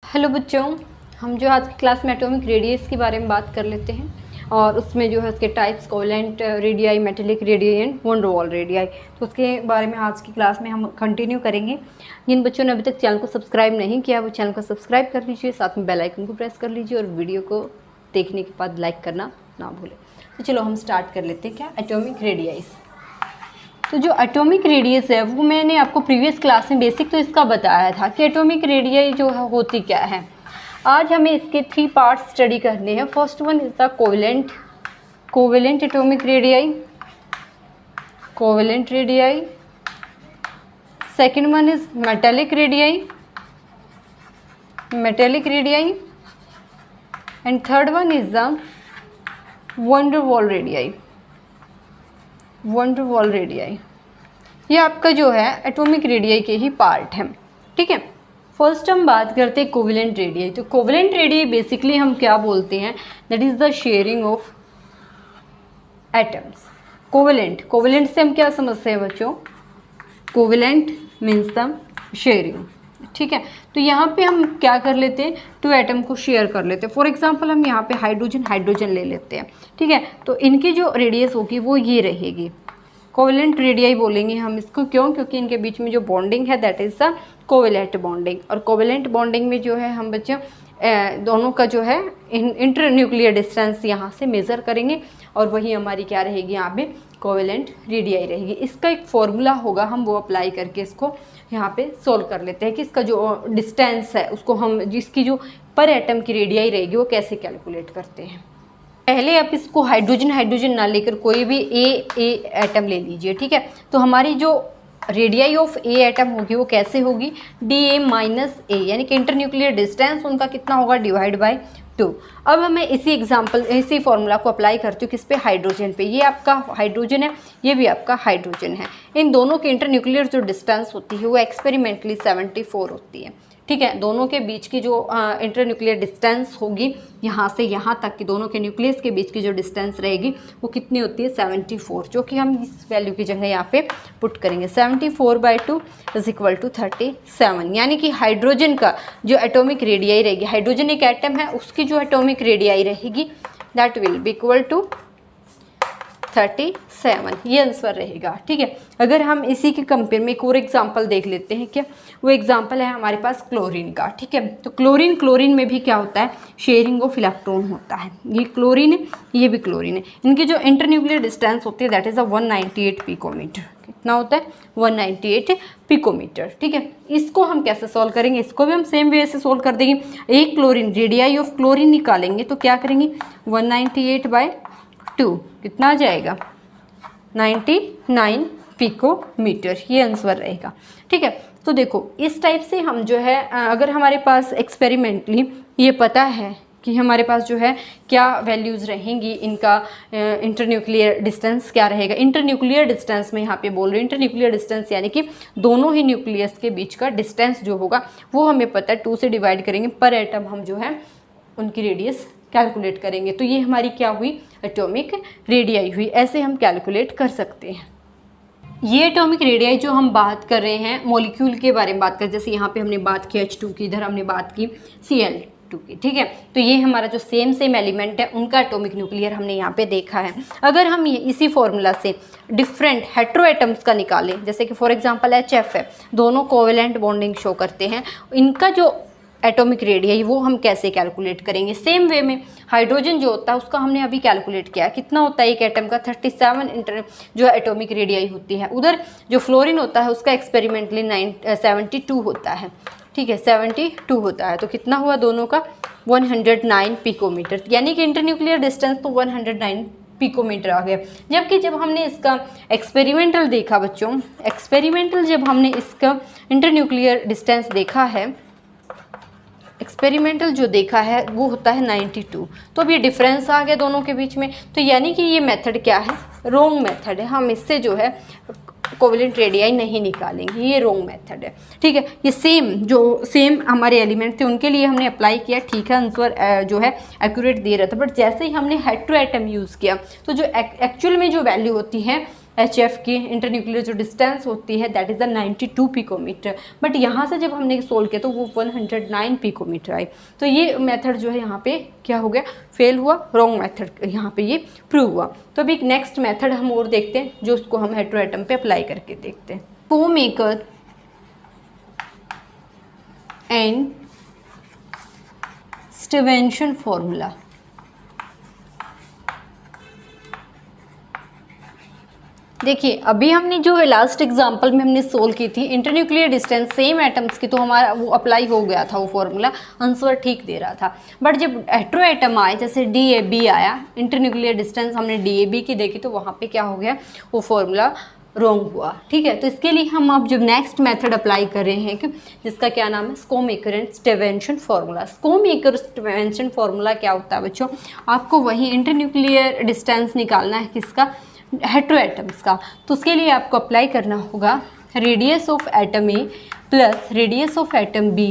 Hello बच्चों, हम जो आज की क्लास में एटॉमिक रेडियस के बारे में बात कर लेते हैं और उसमें जो है उसके types covalent radii, metallic radii and one डर वाल रेडियाई, तो उसके बारे में आज की क्लास में हम कंटिन्यू करेंगे। जिन बच्चों ने अभी तक चैनल को सब्सक्राइब नहीं किया वो चैनल को सब्सक्राइब कर लीजिए, साथ में बेल आइकन को प्रेस कर लीजिए और वीडियो को देखने के बाद लाइक करना ना भूलें। तो चलो हम स्टार्ट कर लेते हैं क्या एटॉमिक रेडियाइस। तो जो एटॉमिक रेडियस है वो मैंने आपको प्रीवियस क्लास में बेसिक तो इसका बताया था कि एटॉमिक रेडियाई जो है होती क्या है। आज हमें इसके 3 पार्ट्स स्टडी करने हैं। First one is the covalent atomic radii, second one is metallic radii and third one is the one डर वाल रेडियाई। ये आपका जो है एटॉमिक रेडियाई के ही पार्ट हैं, ठीक है। फर्स्ट हम बात करते हैं कोवेलेंट रेडियाई। तो कोवेलेंट रेडियाई बेसिकली हम क्या बोलते हैं, that is the sharing of atoms. Covalent से हम क्या समझते हैं बच्चों, कोवेलेंट मीन्स द शेयरिंग, ठीक है। तो यहाँ पे हम क्या कर लेते हैं, 2 एटम को शेयर कर लेते हैं। फॉर एग्जांपल हम यहाँ पे हाइड्रोजन ले लेते हैं, ठीक है। तो इनकी जो रेडियस होगी वो ये रहेगी, कोवेलेंट रेडियाई बोलेंगे हम इसको। क्यों? क्योंकि इनके बीच में जो बॉन्डिंग है that is the covalent bonding. और कोवेलेंट बॉन्डिंग में जो है हम बच्चों दोनों का जो है इंटर न्यूक्लियर डिस्टेंस यहाँ से मेज़र करेंगे और वही हमारी क्या रहेगी, यहाँ पे कोवेलेंट रेडियाई रहेगी। इसका एक फॉर्मूला होगा, हम वो अप्लाई करके इसको यहाँ पे सोल्व कर लेते हैं कि इसका जो डिस्टेंस है उसको हम जिसकी जो पर एटम की रेडियाई रहेगी वो कैसे कैलकुलेट करते हैं। पहले आप इसको हाइड्रोजन ना लेकर कोई भी ए एटम ले लीजिए, ठीक है। तो हमारी जो रेडियाई ऑफ ए एटम होगी वो कैसे होगी, Da माइनस ए, यानी कि इंटरन्यूक्लियर डिस्टेंस उनका कितना होगा, डिवाइड बाय 2। अब हमें इसी फॉर्मूला को अप्लाई करती हूँ किस पे, हाइड्रोजन पे। ये आपका हाइड्रोजन है, ये भी आपका हाइड्रोजन है। इन दोनों की इंटरन्यूक्लियर जो डिस्टेंस होती है वो एक्सपेरिमेंटली 74 होती है, ठीक है। दोनों के बीच की जो इंटरन्यूक्लियर डिस्टेंस होगी यहाँ से यहाँ तक की, दोनों के न्यूक्लियस के बीच की जो डिस्टेंस रहेगी वो कितनी होती है, 74, जो कि हम इस वैल्यू की जगह यहाँ पे पुट करेंगे। 74/2 इज इक्वल टू 37, यानी कि हाइड्रोजन का जो एटॉमिक रेडियाई रहेगी, हाइड्रोजन एक एटम है, उसकी जो एटॉमिक रेडियाई रहेगी that will be equal to 37, ये आंसर रहेगा, ठीक है। अगर हम इसी के कंपेयर में एक और एग्जांपल देख लेते हैं क्या, वो एग्जांपल है हमारे पास क्लोरीन का, ठीक है। तो क्लोरीन में भी क्या होता है, शेयरिंग ऑफ इलेक्ट्रॉन होता है। ये क्लोरीन है, ये भी क्लोरीन है। इनकी जो इंटरन्यूक्लियर डिस्टेंस होती है दैट इज़ 198 पिकोमीटर। कितना होता है, 198 पिकोमीटर, ठीक है। इसको हम कैसे सॉल्व करेंगे, इसको भी हम सेम वे से सॉल्व कर देंगे। एक क्लोरीन, रेडियाई ऑफ क्लोरीन निकालेंगे तो क्या करेंगे, 198/2 कितना आ जाएगा, 99 पिकोमीटर, ये आंसर रहेगा, ठीक है। तो देखो इस टाइप से हम जो है अगर हमारे पास एक्सपेरिमेंटली ये पता है कि हमारे पास जो है क्या वैल्यूज़ रहेंगी, इनका इंटरन्यूक्लियर डिस्टेंस क्या रहेगा। इंटरन्यूक्लियर डिस्टेंस में यहाँ पे बोल रहे हैं, इंटरन्यूक्लियर डिस्टेंस यानी कि दोनों ही न्यूक्लियस के बीच का डिस्टेंस जो होगा वो हमें पता है, 2 से डिवाइड करेंगे, पर एटम हम जो है उनकी रेडियस कैलकुलेट करेंगे। तो ये हमारी क्या हुई, एटॉमिक रेडियाई हुई। ऐसे हम कैलकुलेट कर सकते हैं। ये एटॉमिक रेडियाई जो हम बात कर रहे हैं मॉलिक्यूल के बारे में बात कर, जैसे यहाँ पे हमने बात की H2 की, इधर हमने बात की Cl2 की, ठीक है। तो ये हमारा जो सेम एलिमेंट है उनका एटॉमिक न्यूक्लियर हमने यहाँ पे देखा है। अगर हम ये इसी फॉर्मूला से डिफरेंट हेटेरो एटम्स का निकालें, जैसे कि फॉर एग्जांपल HF है, दोनों कोवेलेंट बॉन्डिंग शो करते हैं, इनका जो एटॉमिक रेडियाई वो हम कैसे कैलकुलेट करेंगे। सेम वे में हाइड्रोजन जो होता है उसका हमने अभी कैलकुलेट किया, कितना होता है एक एटम का, 37 जो एटॉमिक रेडियाई होती है। उधर जो फ्लोरीन होता है उसका एक्सपेरिमेंटली 72 होता है, ठीक है, 72 होता है। तो कितना हुआ दोनों का, 109 पिकोमीटर, यानी कि इंटरन्यूक्लियर डिस्टेंस तो 109 पिकोमीटर आ गया। जबकि जब हमने इसका एक्सपेरिमेंटल देखा बच्चों, एक्सपेरिमेंटल जब हमने इसका इंटरन्यूक्लियर डिस्टेंस देखा है, एक्सपेरिमेंटल जो देखा है वो होता है 92। तो अब ये डिफरेंस आ गया दोनों के बीच में। तो यानी कि ये मेथड क्या है, रॉन्ग मेथड है। हम इससे जो है कोवेलेंट रेडियाई नहीं निकालेंगे, ये रॉन्ग मेथड है, ठीक है। ये सेम हमारे एलिमेंट थे उनके लिए हमने अप्लाई किया, ठीक है, आंसर जो है एक्यूरेट दे रहा था। बट जैसे ही हमने हेटेरो एटम यूज़ किया तो जो एक्चुअल में जो वैल्यू होती है HF की इंटरन्यूक्लियर जो डिस्टेंस होती है that is the 92 picometre, but यहाँ से जब हमने सोल्व किया तो वो 109 पिकोमीटर आई। तो ये मेथड जो है यहाँ पे क्या हो गया, फेल हुआ, रॉन्ग मेथड यहाँ पे ये प्रूव हुआ। तो अभी एक नेक्स्ट मेथड हम और देखते हैं जो उसको हम हेटेरोएटम पे अप्लाई करके देखते हैं। कोमेकर एंड स्टीवेंसन फॉर्मूला। देखिए अभी हमने जो लास्ट एग्जांपल में हमने सोल्व की थी इंटरन्यूक्लियर डिस्टेंस सेम एटम्स की, तो हमारा वो अप्लाई हो गया था, वो फॉर्मूला आंसर ठीक दे रहा था। बट जब हेटेरोएटम आए, जैसे DAB आया, इंटरन्यूक्लियर डिस्टेंस हमने DAB की देखी, तो वहाँ पे क्या हो गया, वो फॉर्मूला रॉन्ग हुआ। ठीक है, तो इसके लिए हम अब जब नेक्स्ट मेथड अप्लाई कर रहे हैं कि जिसका क्या नाम है, Schomaker and Stevenson formula. Schomaker Stevenson formula क्या होता है बच्चों, आपको वही इंटरन्यूक्लियर डिस्टेंस निकालना है, किसका, हेटेरोएटम्स का। तो उसके लिए आपको अप्लाई करना होगा radius of atom a plus radius of atom b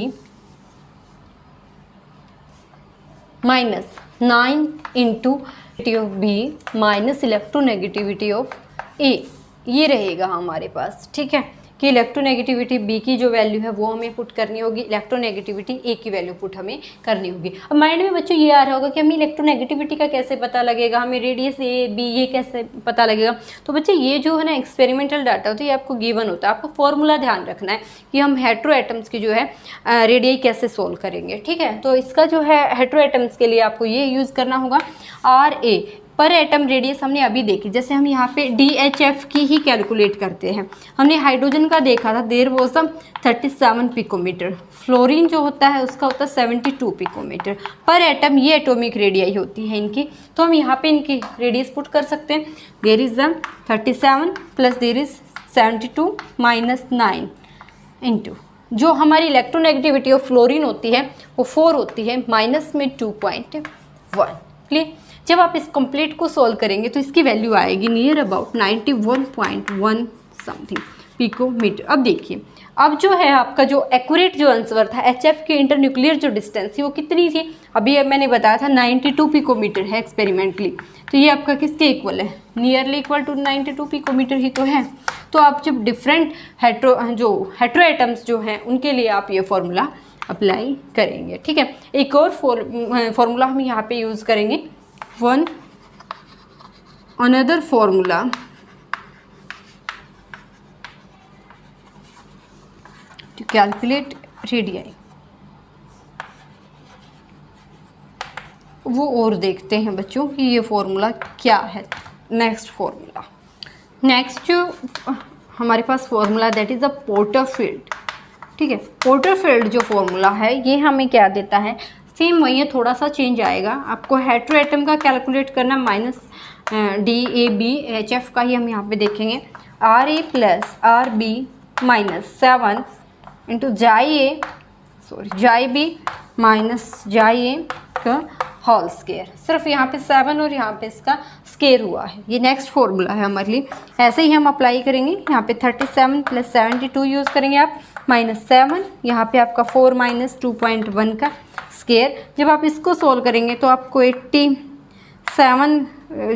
minus 9 into of b minus electronegativity of a, ये रहेगा हमारे पास। ठीक है, कि इलेक्ट्रोनेगेटिविटी बी की जो वैल्यू है वो हमें पुट करनी होगी, इलेक्ट्रोनेगेटिविटी ए की वैल्यू पुट हमें करनी होगी। अब माइंड में बच्चों ये आ रहा होगा कि हमें इलेक्ट्रोनेगेटिविटी का कैसे पता लगेगा, हमें रेडियस ए बी ये कैसे पता लगेगा। तो बच्चे ये जो है ना एक्सपेरिमेंटल डाटा होता है, ये आपको गिवन होता है, आपको फॉर्मूला ध्यान रखना है कि हम हेटेरोएटम्स की जो है रेडियई कैसे सोल्व करेंगे। ठीक है, तो इसका जो है हेटेरोएटम्स के लिए आपको ये यूज़ करना होगा RA पर एटम रेडियस। हमने अभी देखी, जैसे हम यहाँ पे DHF की ही कैलकुलेट करते हैं। हमने हाइड्रोजन का देखा था, there was the 37 picometre. Fluorine जो होता है उसका होता है 72 पिकोमीटर पर एटम, ये एटॉमिक रेडियई होती है इनकी। तो हम यहाँ पे इनकी रेडियस पुट कर सकते हैं, there is the 37 plus there is 72 minus 9 into जो हमारी इलेक्ट्रोनेगेटिविटी ऑफ फ्लोरीन होती है वो 4 होती है, माइनस में 2.1। क्लियर, जब आप इस कंप्लीट को सॉल्व करेंगे तो इसकी वैल्यू आएगी नियर अबाउट 91.1 समथिंग पिकोमीटर। अब देखिए, अब जो है आपका जो एक्यूरेट जो आंसर था HF की इंटरन्यूक्लियर जो डिस्टेंस थी वो कितनी थी, अभी मैंने बताया था 92 पिकोमीटर है एक्सपेरिमेंटली। तो ये आपका किसके इक्वल है, नियरली इक्वल टू 92 पिकोमीटर ही तो है। तो आप जब डिफरेंट हेटेरोएटम्स जो हैं उनके लिए आप ये फॉर्मूला अप्लाई करेंगे। ठीक है, एक और फॉर्मूला हम यहाँ पे यूज़ करेंगे, another formula to calculate radii। वो और देखते हैं बच्चों कि ये फॉर्मूला क्या है। नेक्स्ट फॉर्मूला, नेक्स्ट जो हमारे पास formula that is a Porterfield. ठीक है, पोर्टरफील्ड जो फॉर्मूला है ये हमें क्या देता है, सेम वही है, थोड़ा सा चेंज आएगा। आपको हेटेरोएटम का कैलकुलेट करना, माइनस DAB HF का ही हम यहाँ पे देखेंगे, RA plus RB minus 7 into JB minus JA का होल स्केयर। सिर्फ यहाँ पे 7 और यहाँ पे इसका स्केयर हुआ है। ये नेक्स्ट फॉर्मूला है हमारे लिए, ऐसे ही हम अप्लाई करेंगे। यहाँ पे 37 प्लस 72 यूज़ करेंगे आप, माइनस 7, यहाँ पे आपका 4 माइनस 2.1 का स्केयर। जब आप इसको सोल्व करेंगे तो आपको 87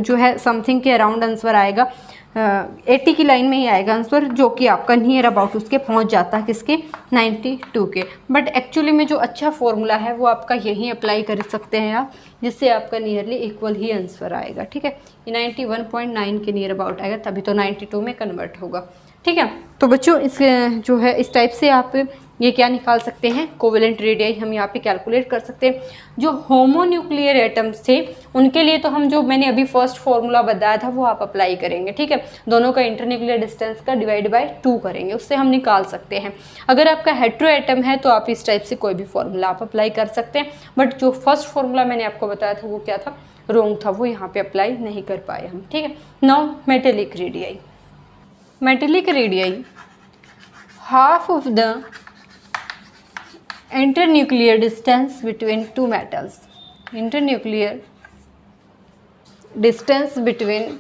जो है समथिंग के अराउंड आंसर आएगा, 80 की लाइन में ही आएगा आंसर, जो कि आपका नियर अबाउट उसके पहुंच जाता है किसके, 92 के। बट एक्चुअली में जो अच्छा फॉर्मूला है वो आपका यहीं अप्लाई कर सकते हैं आप, जिससे आपका नियरली इक्वल ही आंसर आएगा। ठीक है, ये 91.9 के नियर अबाउट आएगा, तभी तो 92 में कन्वर्ट होगा। ठीक है, तो बच्चों इस जो है इस टाइप से आप ये क्या निकाल सकते हैं, कोवेलेंट रेडियई हम यहाँ पे कैलकुलेट कर सकते हैं। जो होमोन्यूक्लियर एटम्स थे उनके लिए तो हम जो मैंने अभी फर्स्ट फॉर्मूला बताया था वो आप अप्लाई करेंगे। ठीक है, दोनों का इंटरन्यूक्लियर डिस्टेंस का डिवाइड बाय 2 करेंगे, उससे हम निकाल सकते हैं। अगर आपका हेटेरोएटम है तो आप इस टाइप से कोई भी फॉर्मूला आप अप्लाई कर सकते हैं। बट जो फर्स्ट फॉर्मूला मैंने आपको बताया था वो क्या था, रॉन्ग था, वो यहाँ पे अप्लाई नहीं कर पाए हम। ठीक है, now metallic radii. Metallic radii, half of the internuclear distance between two metals, internuclear distance between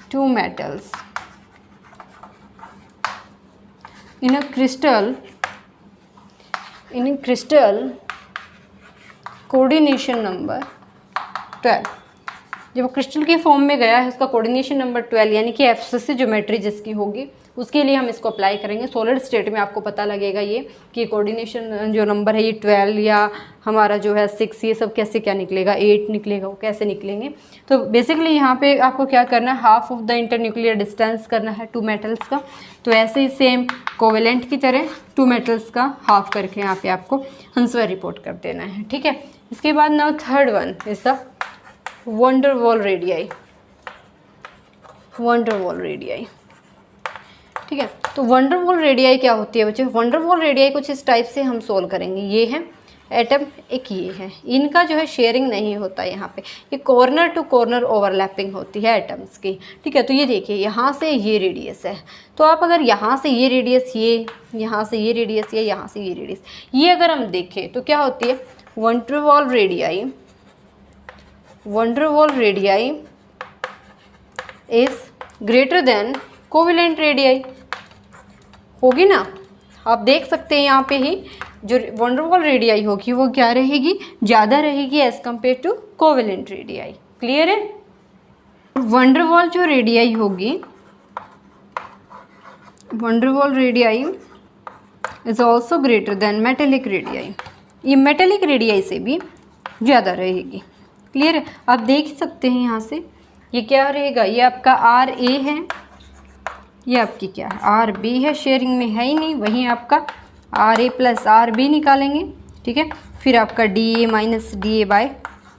two metals in a crystal coordination number 12। जब क्रिस्टल की फॉर्म में गया है उसका कोऑर्डिनेशन नंबर 12 यानी कि एफसीसी ज्योमेट्री जिसकी होगी उसके लिए हम इसको अप्लाई करेंगे। सॉलिड स्टेट में आपको पता लगेगा ये कि कोऑर्डिनेशन जो नंबर है ये 12 या हमारा जो है 6 ये सब कैसे क्या निकलेगा, 8 निकलेगा, वो कैसे निकलेंगे। तो बेसिकली यहाँ पे आपको क्या करना है, half of the internuclear distance करना है टू मेटल्स का। तो ऐसे ही सेम कोवेलेंट की तरह टू मेटल्स का हाफ करके यहाँ पे आपको आंसर रिपोर्ट कर देना है, ठीक है। इसके बाद now third one is the wonder Waals radii. Wonder Waals radii, ठीक है। तो वंडर वॉल रेडियाई क्या होती है बच्चों? वंडर वॉल रेडियाई कुछ इस टाइप से हम सोल्व करेंगे। ये है एटम, एक ये है, इनका जो है शेयरिंग नहीं होता यहाँ पे, ये कॉर्नर टू कॉर्नर ओवरलैपिंग होती है एटम्स की, ठीक है। तो ये देखिए यहाँ से ये रेडियस है, तो आप अगर यहाँ से ये रेडियस, ये यहाँ से ये रेडियस, ये यहाँ से ये रेडियस, ये अगर हम देखें तो क्या होती है van der Waals radii. Wonder Waals radii is greater than covalent radii, होगी ना। आप देख सकते हैं यहाँ पे ही जो वंडर वॉल रेडियाई होगी वो क्या रहेगी, ज़्यादा रहेगी as compare to covalent radii. Clear है? वंडर वॉल जो रेडियाई होगी, van der Waals radii is also greater than metallic radii. ये मेटेलिक रेडियाई से भी ज़्यादा रहेगी। क्लियर है? आप देख सकते हैं यहाँ से ये क्या रहेगा, ये आपका आर ए है, ये आपकी क्या है आर बी है, शेयरिंग में है ही नहीं, वहीं आपका R A plus R B निकालेंगे, ठीक है। फिर आपका D A minus D A by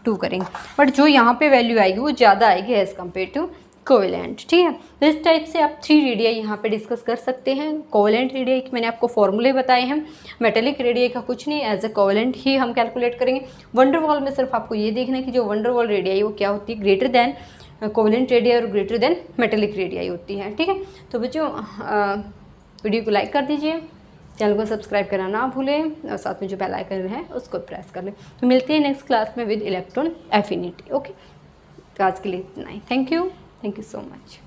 2 करेंगे, बट जो यहाँ पे वैल्यू आएगी वो ज़्यादा आएगी एज कम्पेयर टू कोवेलेंट, ठीक है। तो इस टाइप से आप 3 रेडियाई यहाँ पे डिस्कस कर सकते हैं। कोवेलेंट रेडियाई के मैंने आपको फॉर्मूले बताए हैं, मेटेलिक रेडियाई का कुछ नहीं, एज ए कोवेलेंट ही हम कैलकुलेट करेंगे। वंडर वॉल में सिर्फ आपको ये देखना है कि जो वंडर वॉल रेडियाई वो क्या होती है, ग्रेटर दैन कोवेलेंट रेडियाई और ग्रेटर देन मेटेलिक रेडियाई होती है, ठीक है। तो बच्चों वीडियो को लाइक कर दीजिए, चैनल को सब्सक्राइब करना ना भूलें और साथ में जो बेल आइकन है उसको प्रेस कर लें। तो मिलते हैं नेक्स्ट क्लास में विद इलेक्ट्रॉन एफिनिटी। ओके, तो आज के लिए इतना ही। Thank you so much.